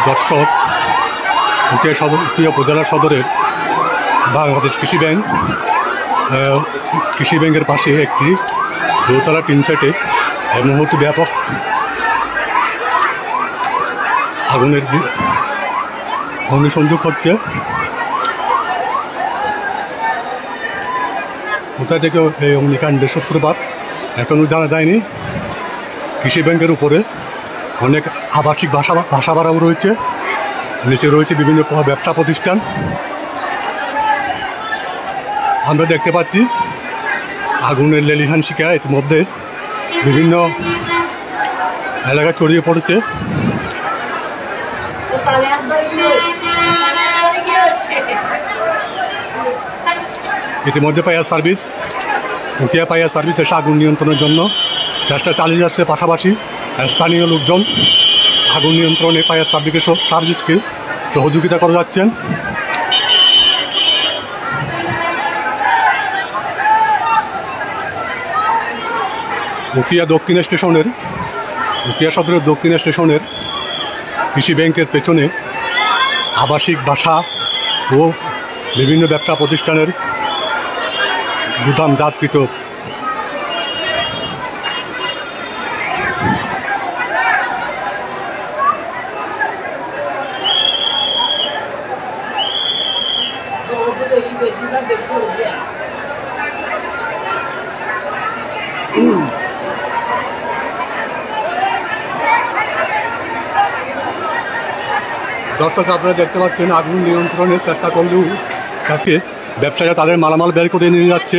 দর্শক, উখিয়া উপজেলা সদরের বাংলাদেশ কৃষি ব্যাংকের পাশে একটি দোতলা টিন সেটে এই মুহূর্তে ব্যাপক আগুনের অগ্নিসংযোগ হচ্ছে। কোথা থেকে এই অগ্নিকাণ্ডের সূত্রপাত এখনও জানা যায়নি। কৃষি ব্যাংকের উপরে অনেক আবাসিক বাসা ভাড়াও রয়েছে, নিচে রয়েছে বিভিন্ন ব্যবসা প্রতিষ্ঠান। আমরা দেখতে পাচ্ছি আগুনের লেলিহান শিখা ইতিমধ্যে বিভিন্ন এলাকায় ছড়িয়ে পড়েছে। ইতিমধ্যে উখিয়া ফায়ার সার্ভিস এসে আগুন নিয়ন্ত্রণের জন্য চেষ্টা চালিয়ে যাচ্ছে। পাশাপাশি স্থানীয় লোকজন আগুন নিয়ন্ত্রণে ফায়ার সার্ভিসকে সহযোগিতা করে যাচ্ছেন। উখিয়া সদরের দক্ষিণ স্টেশনের কৃষি ব্যাংকের পেছনে আবাসিক বাসা ও বিভিন্ন ব্যবসা প্রতিষ্ঠানের গুদামজাতকৃত দর্শক, আপনারা দেখতে পাচ্ছেন আগুন নিয়ন্ত্রণের চেষ্টা করলেও তাকে ব্যবসায়ীরা তাদের মালামাল বের করে নিয়ে যাচ্ছে।